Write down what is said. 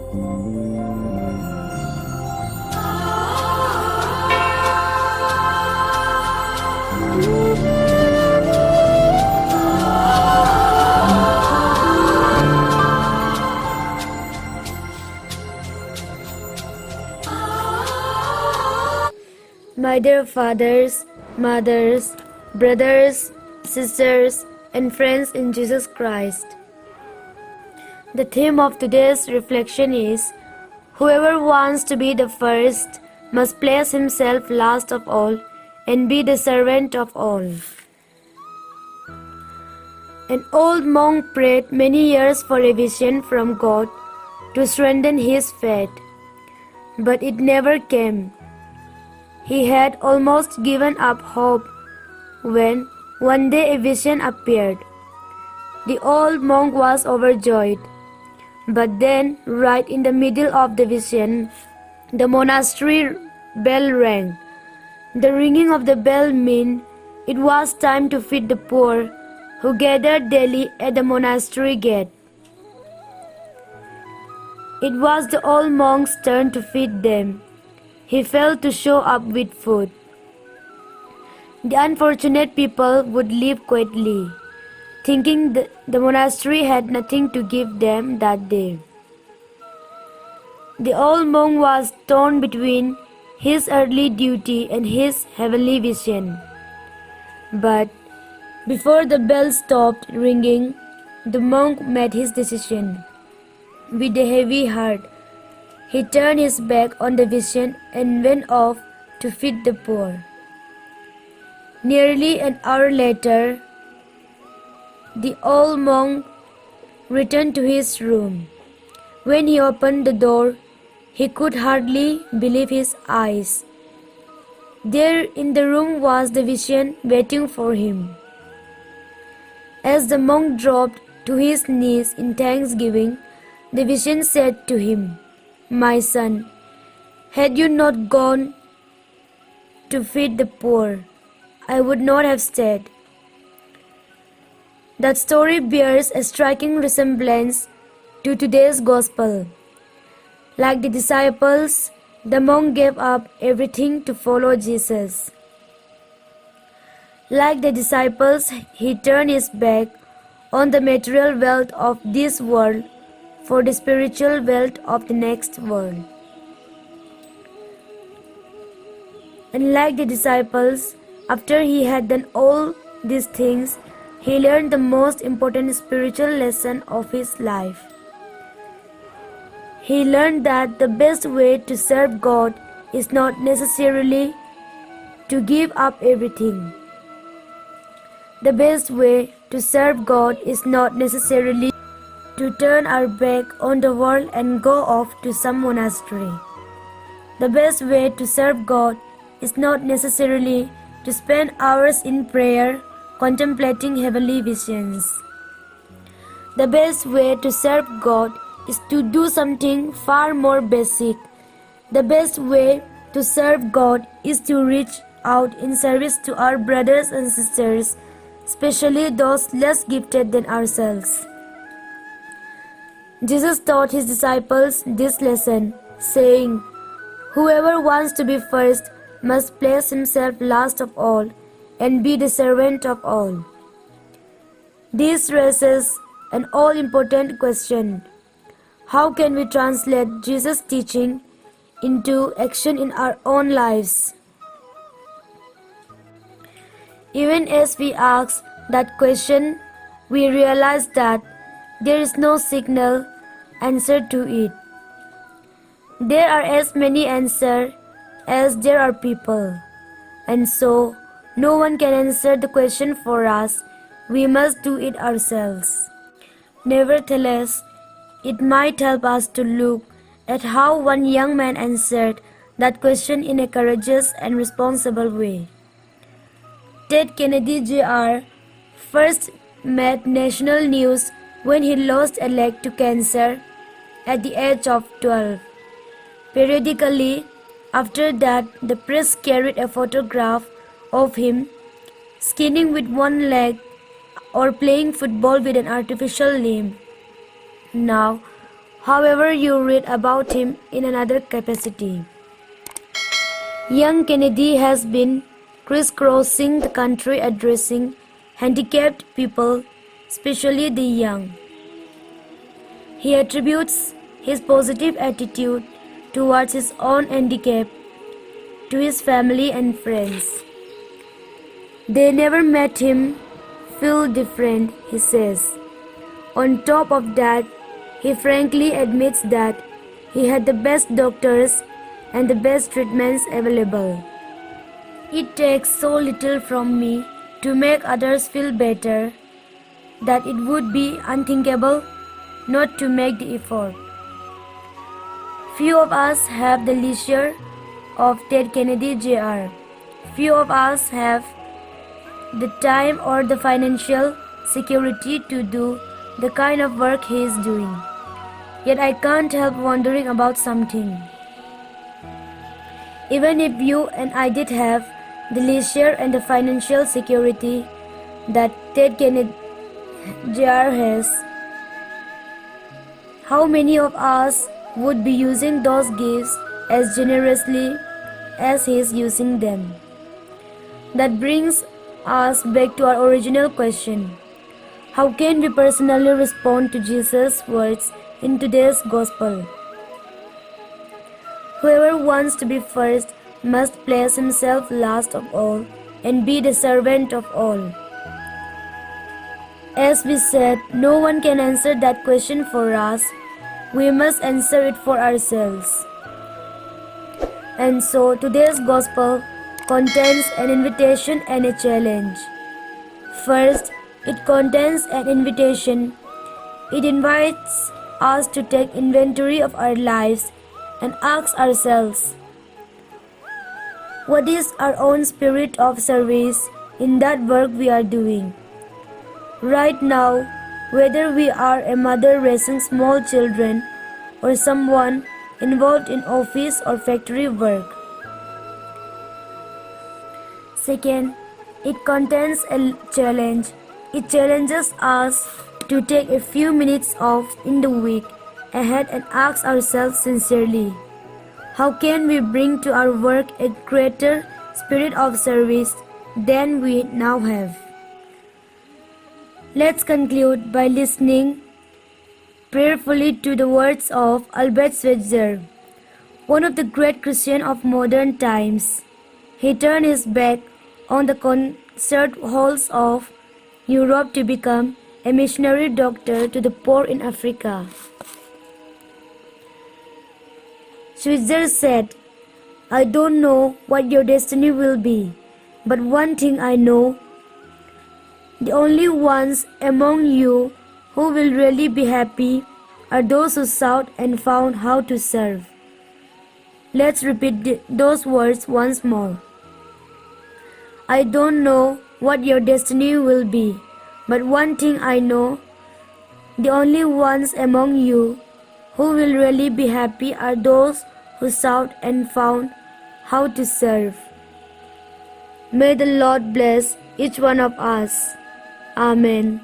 My dear fathers, mothers, brothers, sisters, and friends in Jesus Christ, the theme of today's reflection is, whoever wants to be the first must place himself last of all and be the servant of all. An old monk prayed many years for a vision from God to strengthen his faith, but it never came. He had almost given up hope when one day a vision appeared. The old monk was overjoyed, but then, right in the middle of the vision, the monastery bell rang. The ringing of the bell meant it was time to feed the poor who gathered daily at the monastery gate. It was the old monk's turn to feed them. He failed to show up with food. The unfortunate people would leave quietly, thinking the monastery had nothing to give them that day. The old monk was torn between his earthly duty and his heavenly vision. But before the bell stopped ringing, the monk made his decision. With a heavy heart, he turned his back on the vision and went off to feed the poor. Nearly an hour later, the old monk returned to his room. When he opened the door, he could hardly believe his eyes. There in the room was the vision waiting for him. As the monk dropped to his knees in thanksgiving, the vision said to him, "My son, had you not gone to feed the poor, I would not have stayed." That story bears a striking resemblance to today's gospel. Like the disciples, the monk gave up everything to follow Jesus. Like the disciples, he turned his back on the material wealth of this world for the spiritual wealth of the next world. And like the disciples, after he had done all these things, he learned the most important spiritual lesson of his life. He learned that the best way to serve God is not necessarily to give up everything. The best way to serve God is not necessarily to turn our back on the world and go off to some monastery. The best way to serve God is not necessarily to spend hours in prayer contemplating heavenly visions. The best way to serve God is to do something far more basic. The best way to serve God is to reach out in service to our brothers and sisters, especially those less gifted than ourselves. Jesus taught his disciples this lesson, saying, "Whoever wants to be first must place himself last of all and be the servant of all." This raises an all-important question. How can we translate Jesus' teaching into action in our own lives? Even as we ask that question, we realize that there is no single answer to it. There are as many answers as there are people, and so no one can answer the question for us. We must do it ourselves. Nevertheless, it might help us to look at how one young man answered that question in a courageous and responsible way. Ted Kennedy Jr. first made national news when he lost a leg to cancer at the age of 12. Periodically, after that, the press carried a photograph of him skiing with one leg or playing football with an artificial limb. Now, However, you read about him in another capacity. Young Kennedy has been crisscrossing the country addressing handicapped people, especially the young. He attributes his positive attitude towards his own handicap to his family and friends. They never met him feel different, he says. On top of that, he frankly admits that he had the best doctors and the best treatments available. It takes so little from me to make others feel better that it would be unthinkable not to make the effort. Few of us have the leisure of Ted Kennedy Jr. Few of us have the time or the financial security to do the kind of work he is doing. Yet I can't help wondering about something. Even if you and I did have the leisure and the financial security that Ted Kennedy Jr. has, how many of us would be using those gifts as generously as he is using them? That brings us back to our original question. How can we personally respond to Jesus' words in today's gospel? Whoever wants to be first must place himself last of all and be the servant of all. As we said, no one can answer that question for us. We must answer it for ourselves. And so today's gospel contains an invitation and a challenge. First, it contains an invitation. It invites us to take inventory of our lives and ask ourselves, what is our own spirit of service in that work we are doing? Right now, whether we are a mother raising small children or someone involved in office or factory work. Second, it contains a challenge. It challenges us to take a few minutes off in the week ahead and ask ourselves sincerely, how can we bring to our work a greater spirit of service than we now have? Let's conclude by listening prayerfully to the words of Albert Schweitzer, one of the great Christians of modern times. He turned his back on the concert halls of Europe to become a missionary doctor to the poor in Africa. Schweitzer said, I don't know what your destiny will be, but one thing I know, the only ones among you who will really be happy are those who sought and found how to serve. Let's repeat those words once more. I don't know what your destiny will be, but one thing I know, the only ones among you who will really be happy are those who sought and found how to serve. May the Lord bless each one of us. Amen.